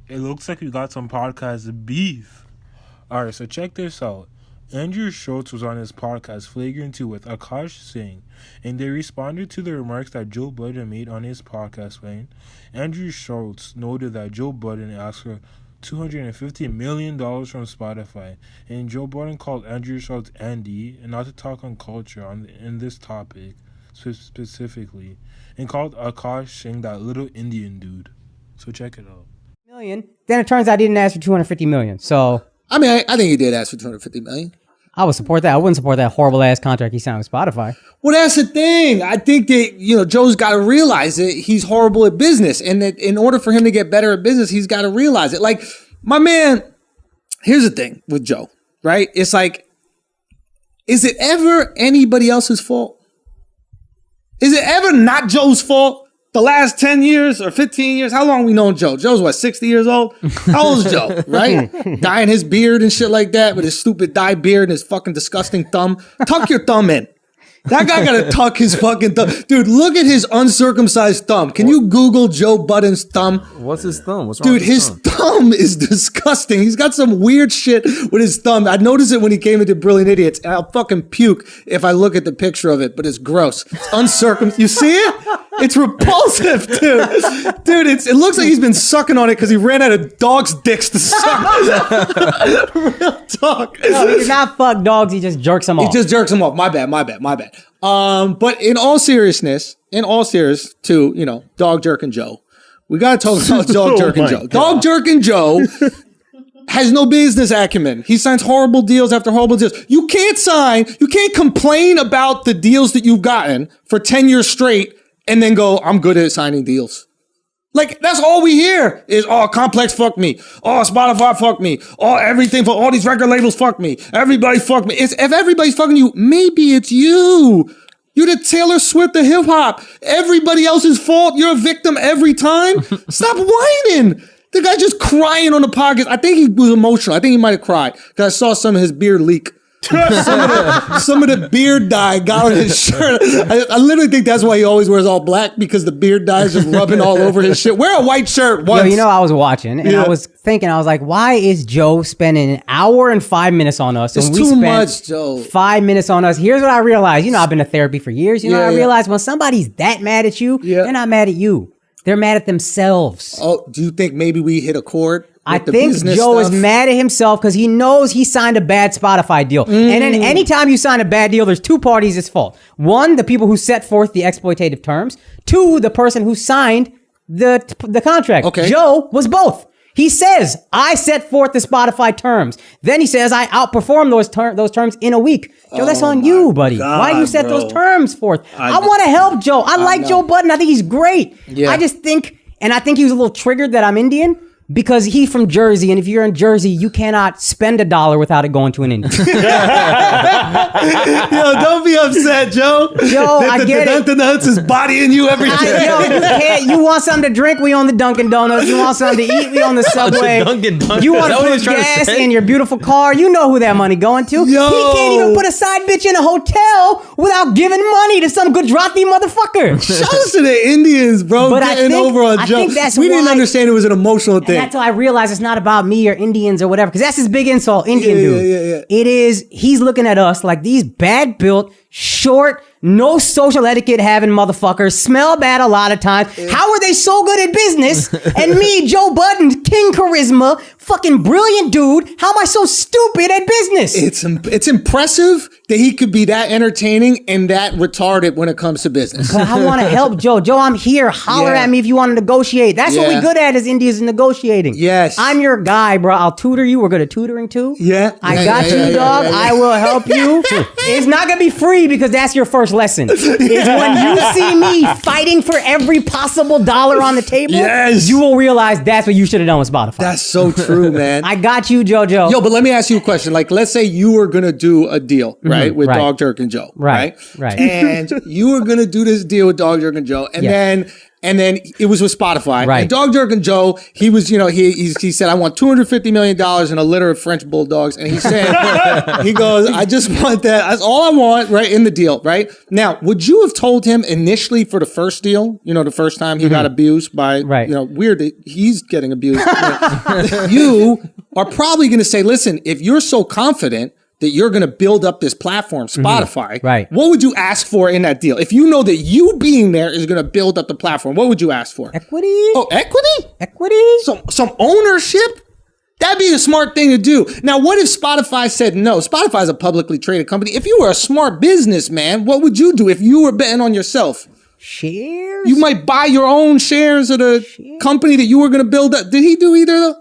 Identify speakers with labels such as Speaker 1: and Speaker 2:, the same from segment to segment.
Speaker 1: It looks like we got some podcast beef. Alright, so check this out. Andrew Schulz was on his podcast Flagrant 2 with Akash Singh, and they responded to the remarks that Joe Budden made on his podcast when Andrew Schulz noted that Joe Budden asked for $250 million from Spotify, and Joe Budden called Andrew Schulz Andy, and not to talk on culture in this topic specifically, and called Akash Singh that little Indian dude. So check it out.
Speaker 2: Million. Then it turns out he didn't ask for 250 million. So
Speaker 3: I mean, I think he did ask for 250 million.
Speaker 2: I would support that. I wouldn't support that horrible ass contract he signed with Spotify.
Speaker 3: Well, that's the thing. I think that, Joe's got to realize that he's horrible at business. And that in order for him to get better at business, he's got to realize it. Like, my man, here's the thing with Joe, right? It's like, is it ever anybody else's fault? Is it ever not Joe's fault? The last 10 years or 15 years, how long we known Joe? Joe's what, 60 years old? How old is Joe, right? Dyeing his beard and shit like that with his stupid dye beard and his fucking disgusting thumb. Tuck your thumb in. That guy gotta tuck his fucking thumb. Dude, look at his uncircumcised thumb. Can you Google Joe Budden's thumb?
Speaker 4: What's his thumb? What's wrong with
Speaker 3: his thumb is disgusting. He's got some weird shit with his thumb. I noticed it when he came into Brilliant Idiots, and I'll fucking puke if I look at the picture of it, but it's gross. It's uncircumcised. You see it? It's repulsive, dude. Dude, it looks like he's been sucking on it because he ran out of dogs' dicks to suck. Real talk.
Speaker 2: No, he did not fuck dogs. He just jerks them off.
Speaker 3: He just jerks them off. My bad. But in all seriousness, too, dog jerking Joe. We got to talk about dog jerking Joe. Dog jerking Joe has no business acumen. He signs horrible deals after horrible deals. You can't complain about the deals that you've gotten for 10 years straight and then go, I'm good at signing deals. Like, that's all we hear is, oh, Complex fuck me. Oh, Spotify fuck me. Oh, everything for all these record labels fuck me. Everybody fuck me. If everybody's fucking you, maybe it's you. You're the Taylor Swift of hip hop. Everybody else's fault. You're a victim every time. Stop whining. The guy just crying on the podcast. I think he was emotional. I think he might have cried because I saw some of his beard leak. some of the beard dye got on his shirt. I literally think that's why he always wears all black, because the beard dye is just rubbing all over his shit. Wear a white shirt once.
Speaker 2: I was watching and I was thinking, I was like, why is Joe spending an hour and 5 minutes on us?
Speaker 3: It's too much, Joe.
Speaker 2: 5 minutes on us. Here's what I realized. I've been to therapy for years. I realized when somebody's that mad at you, they're not mad at you. They're mad at themselves.
Speaker 3: Oh, do you think maybe we hit a chord?
Speaker 2: I think Joe is mad at himself because he knows he signed a bad Spotify deal. And then anytime you sign a bad deal, there's two parties it's fault. One, the people who set forth the exploitative terms. Two, the person who signed the contract.
Speaker 3: Okay.
Speaker 2: Joe was both. He says, I set forth the Spotify terms. Then he says, I outperformed those terms in a week. Joe, that's on you, buddy.
Speaker 3: God,
Speaker 2: why you set those terms forth? I want to help Joe. I like Joe Budden. I think he's great.
Speaker 3: Yeah.
Speaker 2: I just think, and I think he was a little triggered that I'm Indian. Because he's from Jersey, and if you're in Jersey, you cannot spend $1 without it going to an Indian.
Speaker 3: Yo, don't be upset, Joe.
Speaker 2: Joe, I get it.
Speaker 3: The Donuts is bodying you every day.
Speaker 2: Yo, you can't. You want something to drink? We on the Dunkin' Donuts. You want something to eat? We on the Subway. You want to put gas in your beautiful car? You know who that money going to. Yo. He can't even put a side bitch in a hotel without giving money to some Gujarati motherfucker.
Speaker 3: Shout out to the Indians, bro.
Speaker 2: But
Speaker 3: getting over on Joe. We didn't understand it was an emotional thing.
Speaker 2: That's how I realized it's not about me or Indians or whatever, because that's his big insult, Indian dude.
Speaker 3: Yeah.
Speaker 2: It is, he's looking at us like these bad built, short, no social etiquette having motherfuckers, smell bad a lot of times. How are they so good at business? And me, Joe Budden, king charisma, fucking brilliant dude, how am I so stupid at business?
Speaker 3: It's impressive that he could be that entertaining and that retarded when it comes to business.
Speaker 2: I want to help Joe. Joe, I'm here. Holler at me if you want to negotiate. That's what we're good at as Indians, negotiating.
Speaker 3: Yes.
Speaker 2: I'm your guy, bro. I'll tutor you. We're good at tutoring too. I got you, dog. I will help you. It's not going to be free because that's your first lesson. It's when you see me fighting for every possible dollar on the table, you will realize that's what you should have done with Spotify.
Speaker 3: That's so true, man.
Speaker 2: I got you, JoJo.
Speaker 3: Yo, but let me ask you a question. Like, let's say you were going to do a deal, right, with Dog Jerk and Joe, right?
Speaker 2: Right.
Speaker 3: And you were going to do this deal with Dog Jerk and Joe, and then And then it was with Spotify.
Speaker 2: Right.
Speaker 3: And Dog Jerk and Joe, he was, he said, I want $250 million in a litter of French bulldogs. And he said, he goes, I just want that. That's all I want, right, in the deal, right? Now, would you have told him initially for the first deal, the first time he got abused by, weird that he's getting abused. You are probably going to say, listen, if you're so confident that you're going to build up this platform, Spotify,
Speaker 2: right?
Speaker 3: What would you ask for in that deal? If you know that you being there is going to build up the platform, what would you ask for?
Speaker 2: Equity?
Speaker 3: Oh, equity?
Speaker 2: Equity?
Speaker 3: Some ownership? That'd be a smart thing to do. Now, what if Spotify said no? Spotify is a publicly traded company. If you were a smart businessman, what would you do if you were betting on yourself?
Speaker 2: Shares?
Speaker 3: You might buy your own shares of the company that you were going to build up. Did he do either though?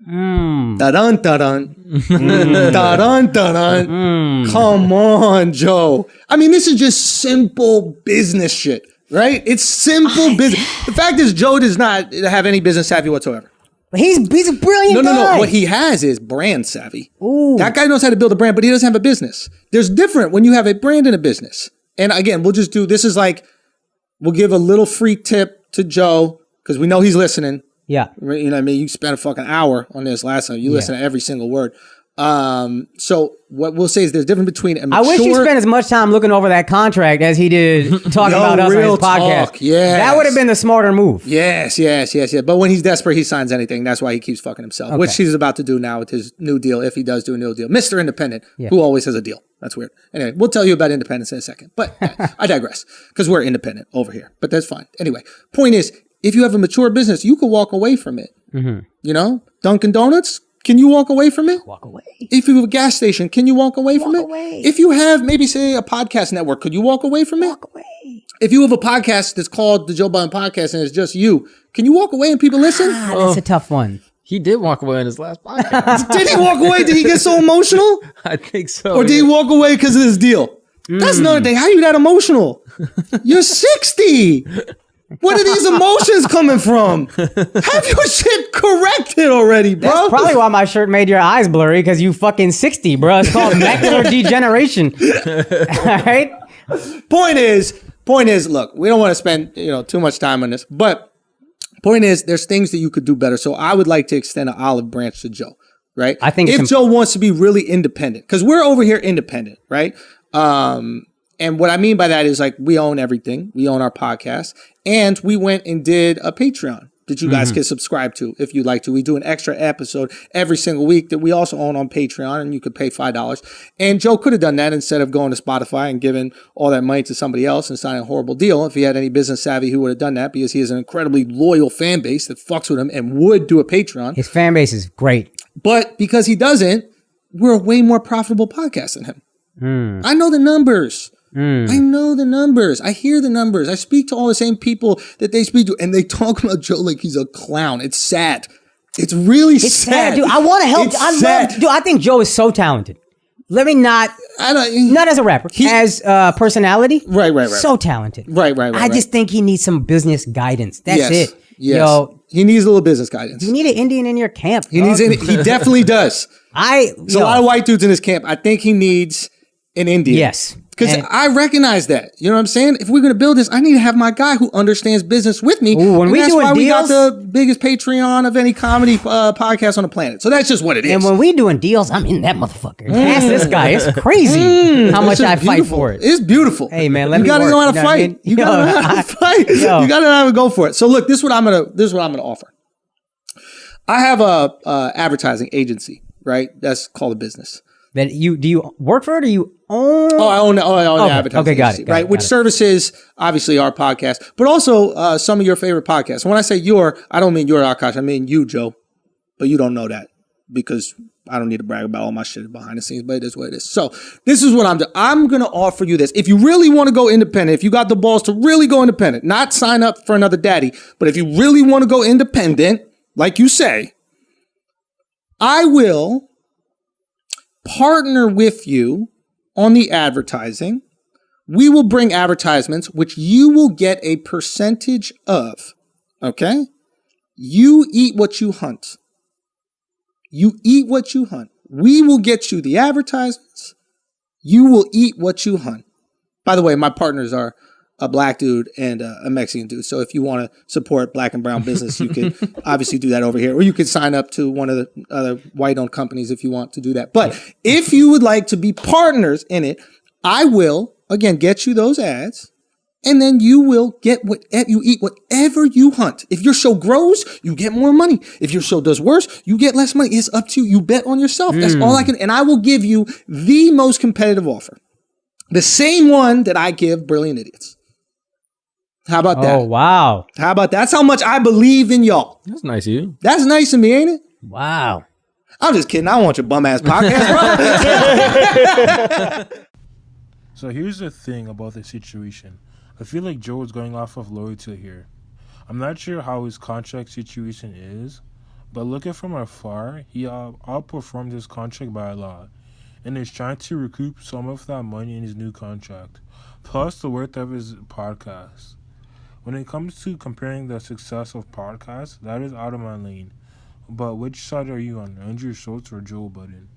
Speaker 3: Da-dun, da-dun. Da-dun, da-dun. Come on, Joe. I mean, this is just simple business shit, right? It's simple business. The fact is, Joe does not have any business savvy whatsoever.
Speaker 2: He's a brilliant guy.
Speaker 3: No. What he has is brand savvy.
Speaker 2: Ooh.
Speaker 3: That guy knows how to build a brand, but he doesn't have a business. There's different when you have a brand and a business. And again, we'll just do, this is like, we'll give a little free tip to Joe because we know he's listening.
Speaker 2: Yeah.
Speaker 3: You know what I mean? You spent a fucking hour on this last time. You listen to every single word. So what we'll say is there's a difference between a mature...
Speaker 2: I wish he spent as much time looking over that contract as he did talking about us on his podcast.
Speaker 3: Yes.
Speaker 2: That would have been the smarter move.
Speaker 3: Yes. But when he's desperate, he signs anything. That's why he keeps fucking himself, which he's about to do now with his new deal, if he does do a new deal. Mr. Independent, who always has a deal. That's weird. Anyway, we'll tell you about independence in a second. But I digress, because we're independent over here. But that's fine. Anyway, point is, if you have a mature business, you could walk away from it. Mm-hmm. Dunkin' Donuts, can you walk away from it?
Speaker 2: Walk away.
Speaker 3: If you have a gas station, can you walk away from it? If you have maybe say a podcast network, could you walk away from it?
Speaker 2: Walk away.
Speaker 3: If you have a podcast that's called the Joe Budden Podcast and it's just you, can you walk away and people listen?
Speaker 2: That's a tough one.
Speaker 4: He did walk away in his last podcast.
Speaker 3: Did he walk away? Did he get so emotional?
Speaker 4: I think so.
Speaker 3: Or did he walk away because of this deal? That's another thing. How are you that emotional? You're 60. Where are these emotions coming from? Have your shit corrected already, bro.
Speaker 2: That's probably why my shirt made your eyes blurry, because you fucking 60, bro. It's called macular degeneration. All right?
Speaker 3: Point is, look, we don't want to spend too much time on this, but point is, there's things that you could do better. So I would like to extend an olive branch to Joe, right?
Speaker 2: I think
Speaker 3: if Joe wants to be really independent, because we're over here independent, right? And what I mean by that is like we own everything. We own our podcast. And we went and did a Patreon that you guys can subscribe to if you'd like to. We do an extra episode every single week that we also own on Patreon, and you could pay $5. And Joe could have done that instead of going to Spotify and giving all that money to somebody else and signing a horrible deal. If he had any business savvy, he would have done that because he has an incredibly loyal fan base that fucks with him and would do a Patreon.
Speaker 2: His fan base is great.
Speaker 3: But because he doesn't, we're a way more profitable podcast than him. I know the numbers. I know the numbers. I hear the numbers. I speak to all the same people that they speak to, and they talk about Joe like he's a clown. It's sad. It's really sad.
Speaker 2: Dude. I want to help. I think Joe is so talented. Let me not as a rapper, as personality.
Speaker 3: Right.
Speaker 2: So talented.
Speaker 3: Right.
Speaker 2: I just think he needs some business guidance. That's it.
Speaker 3: Yes.
Speaker 2: Yo,
Speaker 3: he needs a little business guidance.
Speaker 2: You need an Indian in your camp.
Speaker 3: He definitely does. There's a lot of white dudes in his camp. I think he needs an Indian.
Speaker 2: Yes.
Speaker 3: Because I recognize that. You know what I'm saying? If we're going to build this, I need to have my guy who understands business with me.
Speaker 2: Ooh,
Speaker 3: that's why we got the biggest Patreon of any comedy podcast on the planet. So that's just what it is.
Speaker 2: And when we doing deals, I'm in that motherfucker. Ask this guy. It's crazy how much I fight for it.
Speaker 3: It's beautiful.
Speaker 2: Hey, man, let me
Speaker 3: You got to know how to fight.
Speaker 2: I mean?
Speaker 3: You got to know how to fight. You got to know how to go for it. So look, this is what I'm going to offer. I have a advertising agency, right? That's called a business.
Speaker 2: Do you work for it or you own?
Speaker 3: I own the advertising
Speaker 2: okay, got
Speaker 3: agency,
Speaker 2: it.
Speaker 3: right? Which services, obviously, our podcast, but also some of your favorite podcasts. And when I say I don't mean your Akash, I mean you, Joe. But you don't know that because I don't need to brag about all my shit behind the scenes, but it is what it is. So this is what I'm doing. I'm going to offer you this. If you really want to go independent, if you got the balls to really go independent, not sign up for another daddy, but if you really want to go independent, like you say, I will partner with you on the advertising. We will bring advertisements, which you will get a percentage of. Okay? You eat what you hunt. You eat what you hunt. We will get you the advertisements. You will eat what you hunt. By the way, my partners are a black dude and a Mexican dude. So if you want to support black and brown business, you can obviously do that over here. Or you could sign up to one of the other white-owned companies if you want to do that. But if you would like to be partners in it, I will, again, get you those ads. And then you will get you eat whatever you hunt. If your show grows, you get more money. If your show does worse, you get less money. It's up to you. You bet on yourself. That's all I can. And I will give you the most competitive offer. The same one that I give Brilliant Idiots. How about that?
Speaker 2: Oh, wow.
Speaker 3: How about that? That's how much I believe in y'all.
Speaker 4: That's nice of you.
Speaker 3: That's nice of me, ain't it?
Speaker 2: Wow.
Speaker 3: I'm just kidding. I don't want your bum ass podcast, bro.
Speaker 1: So here's the thing about the situation. I feel like Joe is going off of loyalty here. I'm not sure how his contract situation is, but looking from afar, he outperformed his contract by a lot, and is trying to recoup some of that money in his new contract, plus the worth of his podcast. When it comes to comparing the success of podcasts, that is out of my lane. But which side are you on, Andrew Schulz or Joe Budden?